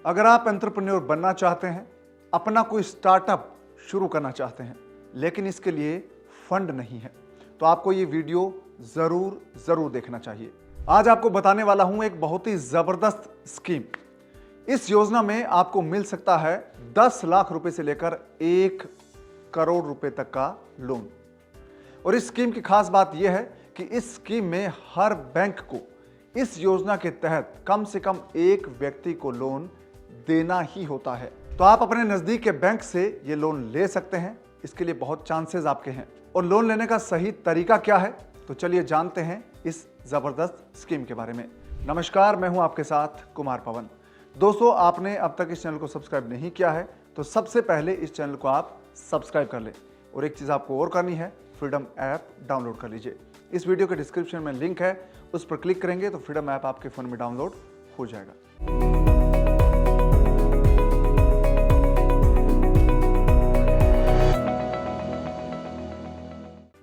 अगर आप एंटरप्रेन्योर बनना चाहते हैं, अपना कोई स्टार्टअप शुरू करना चाहते हैं, लेकिन इसके लिए फंड नहीं है, तो आपको ये वीडियो जरूर देखना चाहिए। आज आपको बताने वाला हूं एक बहुत ही जबरदस्त स्कीम। इस योजना में आपको मिल सकता है 10 लाख रुपए से लेकर 1 करोड़ रुपए तक का लोन। और इस स्कीम की खास बात यह है कि इस स्कीम में हर बैंक को इस योजना के तहत कम से कम एक व्यक्ति को लोन देना ही होता है। तो आप अपने नजदीक के बैंक से ये लोन ले सकते हैं। इसके लिए बहुत चांसेस आपके हैं। और लोन लेने का सही तरीका क्या है, तो चलिए जानते हैं इस जबरदस्त स्कीम के बारे में। नमस्कार, मैं हूं आपके साथ कुमार पवन। दोस्तों, आपने अब तक इस चैनल को सब्सक्राइब नहीं किया है तो सबसे पहले इस चैनल को आप सब्सक्राइब कर लें। और एक चीज आपको और करनी है, फ्रीडम ऐप डाउनलोड कर लीजिए। इस वीडियो के डिस्क्रिप्शन में लिंक है, उस पर क्लिक करेंगे तो फ्रीडम ऐप आपके फोन में डाउनलोड हो जाएगा।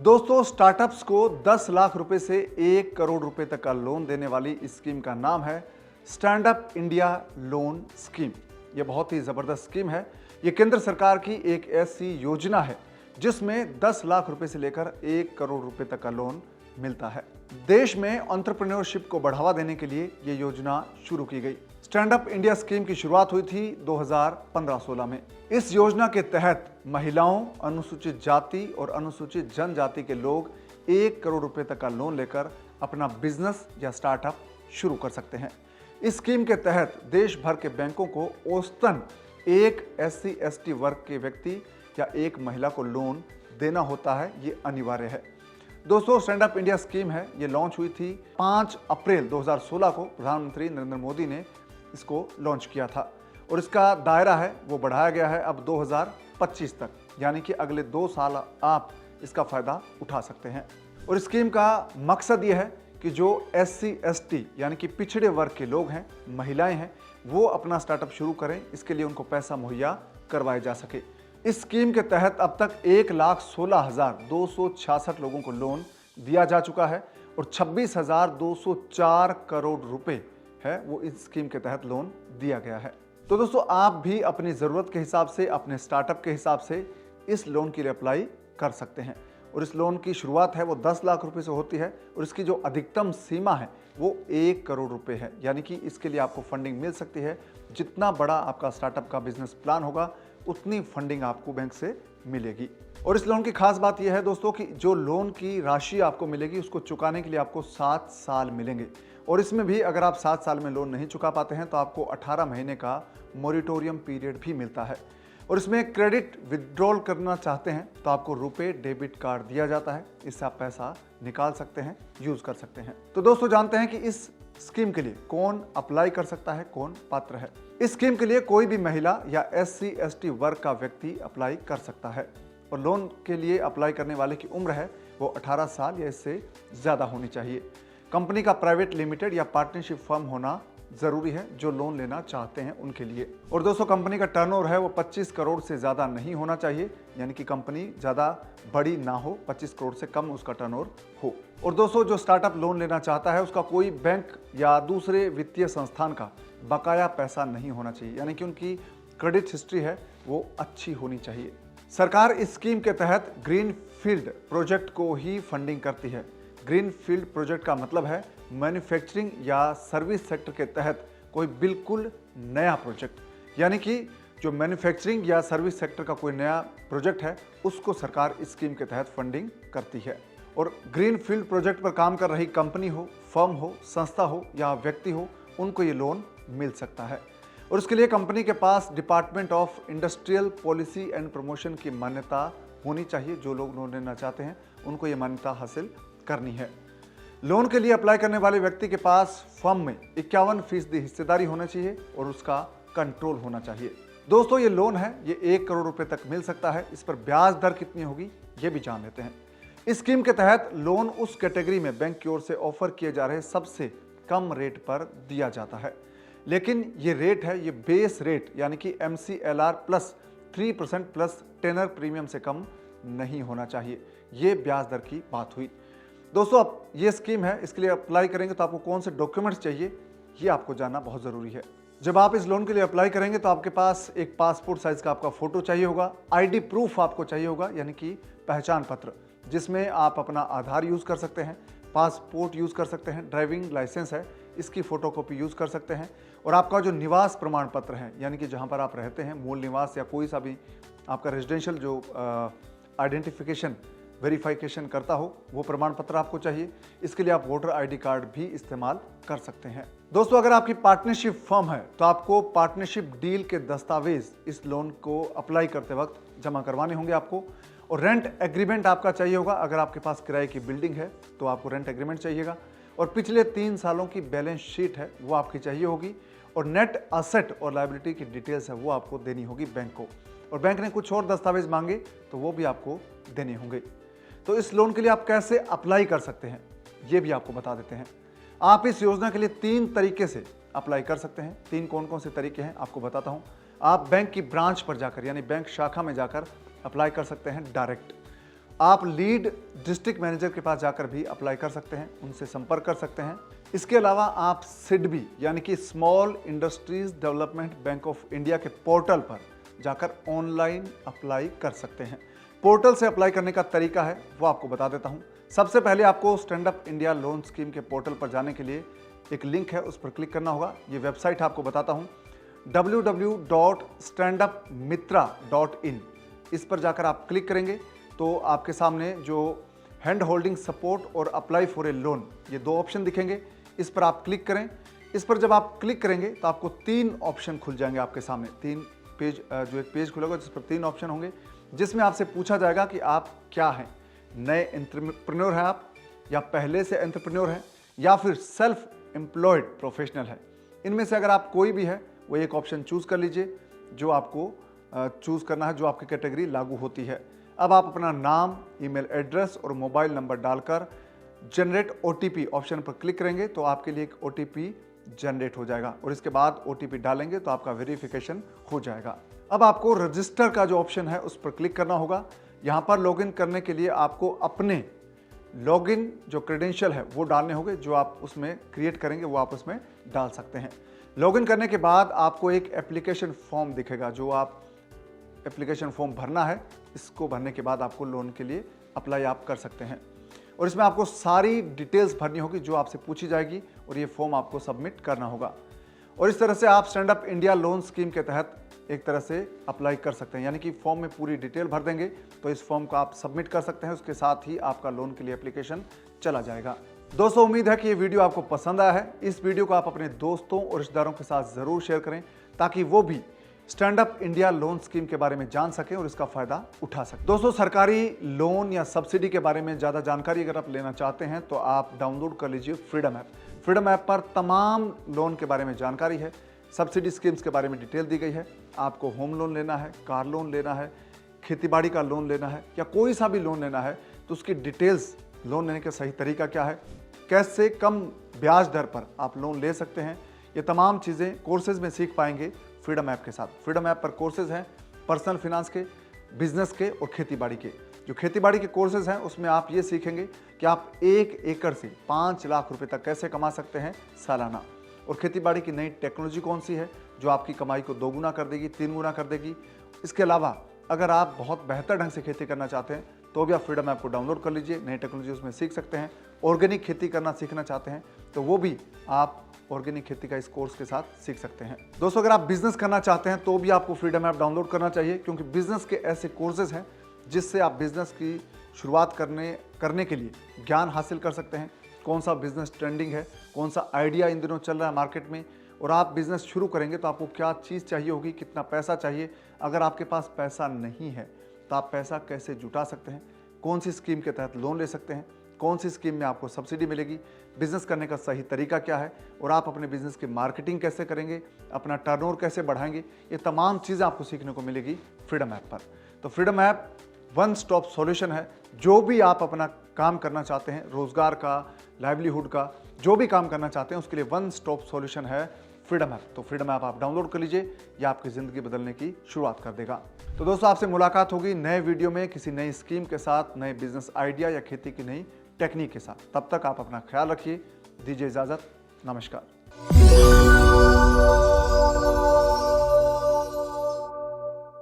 दोस्तों, स्टार्टअप्स को 10 लाख रुपए से 1 करोड़ रुपए तक का लोन देने वाली इस स्कीम का नाम है stand up India loan scheme. यह बहुत ही जबरदस्त स्कीम है। यह केंद्र सरकार की एक ऐसी योजना है जिसमें 10 लाख रुपए से लेकर 1 करोड़ रुपए तक का लोन मिलता है। देश में एंटरप्रेन्योरशिप को बढ़ावा देने के लिए यह योजना शुरू की गई। स्टैंड अप इंडिया स्कीम की शुरुआत हुई थी 2015-16 में। इस योजना के तहत महिलाओं, अनुसूचित जाति और अनुसूचित जनजाति के लोग 1 करोड़ रुपए तक का लोन लेकर अपना बिजनेस या स्टार्टअप शुरू कर सकते हैं। इस स्कीम के तहत देश भर के बैंकों को औसतन एक SC/ST वर्ग के व्यक्ति या एक महिला को लोन देना होता है। ये अनिवार्य है। दोस्तों, स्टैंड अप इंडिया स्कीम है, ये लॉन्च हुई थी 5 अप्रैल 2016 को। प्रधानमंत्री नरेंद्र मोदी ने इसको लॉन्च किया था और इसका दायरा है वो बढ़ाया गया है अब 2025 तक, यानी कि अगले 2 साल आप इसका फायदा उठा सकते हैं। और स्कीम का मकसद ये है कि जो SC/ST यानी कि पिछड़े वर्ग के लोग हैं, महिलाएं हैं, वो अपना स्टार्टअप शुरू करें। इसके लिए उनको पैसा मुहैया करवाया जा सके। इस स्कीम के तहत अब तक 1,16,266 लोगों को लोन दिया जा चुका है और 26,204 करोड़ रुपए है वो इस स्कीम के तहत लोन दिया गया है। तो दोस्तों, आप भी अपनी ज़रूरत के हिसाब से, अपने स्टार्टअप के हिसाब से इस लोन के लिए अप्लाई कर सकते हैं। और इस लोन की शुरुआत है वो 10 लाख रुपए से होती है और इसकी जो अधिकतम सीमा है वो 1 करोड़ रुपए है। यानी कि इसके लिए आपको फंडिंग मिल सकती है। जितना बड़ा आपका स्टार्टअप का बिजनेस प्लान होगा उतनी फंडिंग आपको बैंक से मिलेगी। और इस लोन की खास बात यह है दोस्तों कि जो लोन की राशि आपको मिलेगी उसको चुकाने के लिए आपको 7 साल मिलेंगे। और इसमें भी अगर आप 7 साल में लोन नहीं चुका पाते हैं तो आपको 18 महीने का मोरिटोरियम पीरियड भी मिलता है। और इसमें क्रेडिट विड्रॉल करना चाहते हैं तो आपको रुपे डेबिट कार्ड दिया जाता है। इससे आप पैसा निकाल सकते हैं, यूज कर सकते हैं। तो दोस्तों, जानते हैं कि इस स्कीम के लिए कौन अप्लाई कर सकता है, कौन पात्र है। इस स्कीम के लिए कोई भी महिला या SC/ST वर्ग का व्यक्ति अप्लाई कर सकता है। और लोन के लिए अप्लाई करने वाले की उम्र है वो 18 साल या इससे ज्यादा होनी चाहिए। कंपनी का प्राइवेट लिमिटेड या पार्टनरशिप फर्म होना जरूरी है जो लोन लेना चाहते हैं उनके लिए। और दोस्तों, कंपनी का टर्नओवर है वो 25 करोड़ से ज्यादा नहीं होना चाहिए, यानी कि कंपनी ज्यादा बड़ी ना हो, 25 करोड़ से कम उसका टर्नओवर हो। और दोस्तों, जो स्टार्टअप लोन लेना चाहता है उसका कोई बैंक या दूसरे वित्तीय संस्थान का बकाया पैसा नहीं होना चाहिए, यानी कि उनकी क्रेडिट हिस्ट्री है वो अच्छी होनी चाहिए। सरकार इस स्कीम के तहत ग्रीन फील्ड प्रोजेक्ट को ही फंडिंग करती है। ग्रीन फील्ड प्रोजेक्ट का मतलब है मैन्युफैक्चरिंग या सर्विस सेक्टर के तहत कोई बिल्कुल नया प्रोजेक्ट, यानी कि जो मैन्युफैक्चरिंग या सर्विस सेक्टर का कोई नया प्रोजेक्ट है उसको सरकार इस स्कीम के तहत फंडिंग करती है। और ग्रीन फील्ड प्रोजेक्ट पर काम कर रही कंपनी हो, फर्म हो, संस्था हो या व्यक्ति हो, उनको ये लोन मिल सकता है। और उसके लिए कंपनी के पास department of industrial policy and promotion की मान्यता होनी चाहिए। जो लोग लोन लेना चाहते हैं उनको ये मान्यता हासिल करनी है। लोन के लिए अप्लाई करने वाले व्यक्ति के पास फर्म में 51% हिस्सेदारी होना चाहिए और उसका कंट्रोल होना चाहिए। दोस्तों, ये लोन है ये 1 करोड़ रुपए तक मिल सकता है। इस पर ब्याज दर कितनी होगी ये भी जान लेते हैं। इस स्कीम के तहत लोन उस कैटेगरी में बैंक की ओर से ऑफर किए जा रहे सबसे कम रेट पर दिया जाता है। लेकिन ये रेट है ये बेस रेट, यानी कि MCLR plus 3% plus tenor premium से कम नहीं होना चाहिए। ये ब्याज दर की बात हुई। दोस्तों, अब ये स्कीम है, इसके लिए अप्लाई करेंगे तो आपको कौन से डॉक्यूमेंट्स चाहिए ये आपको जानना बहुत ज़रूरी है। जब आप इस लोन के लिए अप्लाई करेंगे तो आपके पास एक पासपोर्ट साइज का आपका फोटो चाहिए होगा, आईडी प्रूफ आपको चाहिए होगा, यानी कि पहचान पत्र, जिसमें आप अपना आधार यूज़ कर सकते हैं, पासपोर्ट यूज़ कर सकते हैं, ड्राइविंग लाइसेंस है इसकी फ़ोटोकॉपी यूज़ कर सकते हैं, और आपका जो निवास प्रमाण पत्र है, यानी कि जहाँ पर आप रहते हैं, मूल निवास या कोई सा भी आपका रेजिडेंशियल जो आइडेंटिफिकेशन वेरिफिकेशन करता हो, वो प्रमाण पत्र आपको चाहिए। इसके लिए आप वोटर आईडी कार्ड भी इस्तेमाल कर सकते हैं। दोस्तों, अगर आपकी पार्टनरशिप फर्म है तो आपको पार्टनरशिप डील के दस्तावेज इस लोन को अप्लाई करते वक्त जमा करवाने होंगे आपको, और रेंट एग्रीमेंट आपका चाहिए होगा। अगर आपके पास किराए की बिल्डिंग है तो आपको रेंट एग्रीमेंट चाहिएगा, और पिछले 3 सालों की बैलेंस शीट है वो आपकी चाहिए होगी, और नेट असेट और लायबिलिटी की डिटेल्स है वो आपको देनी होगी बैंक को, और बैंक ने कुछ और दस्तावेज मांगे तो वो भी आपको देने होंगे। तो इस लोन के लिए आप कैसे अप्लाई कर सकते हैं ये भी आपको बता देते हैं। आप इस योजना के लिए 3 तरीके से अप्लाई कर सकते हैं। 3 कौन कौन से तरीके हैं आपको बताता हूं। आप बैंक की ब्रांच पर जाकर, यानी बैंक शाखा में जाकर अप्लाई कर सकते हैं डायरेक्ट। आप लीड डिस्ट्रिक्ट मैनेजर के पास जाकर भी अप्लाई कर सकते हैं, उनसे संपर्क कर सकते हैं। इसके अलावा आप सिडबी यानी कि small industries development bank of India के पोर्टल पर जाकर ऑनलाइन अप्लाई कर सकते हैं। पोर्टल से अप्लाई करने का तरीका है वो आपको बता देता हूं। सबसे पहले आपको stand up India loan scheme के पोर्टल पर जाने के लिए एक लिंक है, उस पर क्लिक करना होगा। ये वेबसाइट आपको बताता हूं, www.standupmitra.in। इस पर जाकर आप क्लिक करेंगे तो आपके सामने जो हैंड होल्डिंग सपोर्ट और अप्लाई फॉर ए लोन, ये 2 ऑप्शन दिखेंगे। इस पर आप क्लिक करें। इस पर जब आप क्लिक करेंगे तो आपको 3 ऑप्शन खुल जाएंगे आपके सामने। 3 पेज, जो एक पेज खुलेगा जिस पर 3 ऑप्शन होंगे, जिसमें आपसे पूछा जाएगा कि आप क्या हैं, नए एंटरप्रेन्योर हैं आप, या पहले से एंटरप्रेन्योर हैं, या फिर सेल्फ एम्प्लॉयड प्रोफेशनल है। इनमें से अगर आप कोई भी है वो एक ऑप्शन चूज कर लीजिए जो आपको चूज करना है, जो आपकी कैटेगरी लागू होती है। अब आप अपना नाम, ईमेल एड्रेस और मोबाइल नंबर डालकर जनरेट ओटीपी ऑप्शन पर क्लिक करेंगे तो आपके लिए एक ओटीपी जनरेट हो जाएगा, और इसके बाद ओटीपी डालेंगे तो आपका वेरिफिकेशन हो जाएगा। अब आपको रजिस्टर का जो ऑप्शन है उस पर क्लिक करना होगा। यहाँ पर लॉगिन करने के लिए आपको अपने लॉगिन जो क्रेडेंशियल है वो डालने होंगे, जो आप उसमें क्रिएट करेंगे वो आप उसमें डाल सकते हैं। लॉगिन करने के बाद आपको एक एप्लीकेशन फॉर्म दिखेगा, जो आप एप्लीकेशन फॉर्म भरना है। इसको भरने के बाद आपको लोन के लिए अप्लाई आप कर सकते हैं, और इसमें आपको सारी डिटेल्स भरनी होगी जो आपसे पूछी जाएगी, और ये फॉर्म आपको सबमिट करना होगा। और इस तरह से आप stand up India loan scheme के तहत एक तरह से अप्लाई कर सकते हैं, यानी कि फॉर्म में पूरी डिटेल भर देंगे तो इस फॉर्म को आप सबमिट कर सकते हैं। उसके साथ ही आपका लोन के लिए एप्लीकेशन चला जाएगा। दोस्तों, उम्मीद है कि ये वीडियो आपको पसंद आया है। इस वीडियो को आप अपने दोस्तों और रिश्तेदारों के साथ ज़रूर शेयर करें, ताकि वो भी stand up India loan scheme के बारे में जान सकें और इसका फायदा उठा सकें। दोस्तों, सरकारी लोन या सब्सिडी के बारे में ज़्यादा जानकारी अगर आप लेना चाहते हैं तो आप डाउनलोड कर लीजिए फ्रीडम ऐप। फ्रीडम ऐप पर तमाम लोन के बारे में जानकारी है, सब्सिडी स्कीम्स के बारे में डिटेल दी गई है। आपको होम लोन लेना है, कार लोन लेना है, खेतीबाड़ी का लोन लेना है, या कोई सा भी लोन लेना है तो उसकी डिटेल्स, लोन लेने का सही तरीका क्या है, कैसे कम ब्याज दर पर आप लोन ले सकते हैं, ये तमाम चीज़ें कोर्सेज में सीख पाएंगे फ्रीडम ऐप के साथ। फ्रीडम ऐप पर कोर्सेज हैं पर्सनल फिनांस के, बिजनेस के और खेतीबाड़ी के। जो खेतीबाड़ी के कोर्सेज हैं उसमें आप ये सीखेंगे कि आप 1 एकड़ से 5 लाख रुपए तक कैसे कमा सकते हैं सालाना, और खेतीबाड़ी की नई टेक्नोलॉजी कौन सी है जो आपकी कमाई को 2 गुना कर देगी, 3 गुना कर देगी। इसके अलावा अगर आप बहुत बेहतर ढंग से खेती करना चाहते हैं तो भी आप फ्रीडम ऐप को डाउनलोड कर लीजिए, नई टेक्नोलॉजी उसमें सीख सकते हैं। ऑर्गेनिक खेती करना सीखना चाहते हैं तो वो भी आप ऑर्गेनिक खेती का इस कोर्स के साथ सीख सकते हैं। दोस्तों, अगर आप बिजनेस करना चाहते हैं तो भी आपको फ्रीडम ऐप डाउनलोड करना चाहिए, क्योंकि बिजनेस के ऐसे कोर्सेज हैं जिससे आप बिजनेस की शुरुआत करने के लिए ज्ञान हासिल कर सकते हैं। कौन सा बिजनेस ट्रेंडिंग है, कौन सा आइडिया इन दिनों चल रहा है मार्केट में, और आप बिजनेस शुरू करेंगे तो आपको क्या चीज़ चाहिए होगी, कितना पैसा चाहिए। अगर आपके पास पैसा नहीं है तो आप पैसा कैसे जुटा सकते हैं, कौन सी स्कीम के तहत लोन ले सकते हैं, कौन सी स्कीम में आपको सब्सिडी मिलेगी, बिजनेस करने का सही तरीका क्या है, और आप अपने बिजनेस की मार्केटिंग कैसे करेंगे, अपना टर्नओवर कैसे बढ़ाएंगे, ये तमाम चीज़ें आपको सीखने को मिलेगी फ्रीडम ऐप पर। तो freedom app one stop solution है। जो भी आप अपना काम करना चाहते हैं, रोजगार का, लाइवलीहुड का, जो भी काम करना चाहते हैं उसके लिए वन स्टॉप सॉल्यूशन है फ्रीडम ऐप। तो फ्रीडम ऐप आप डाउनलोड कर लीजिए, ये आपकी ज़िंदगी बदलने की शुरुआत कर देगा। तो दोस्तों, आपसे मुलाकात होगी नए वीडियो में किसी नई स्कीम के साथ, नए बिजनेस आइडिया या खेती की नई टेक्निक के साथ। तब तक आप अपना ख्याल रखिए, दीजिए इजाज़त, नमस्कार।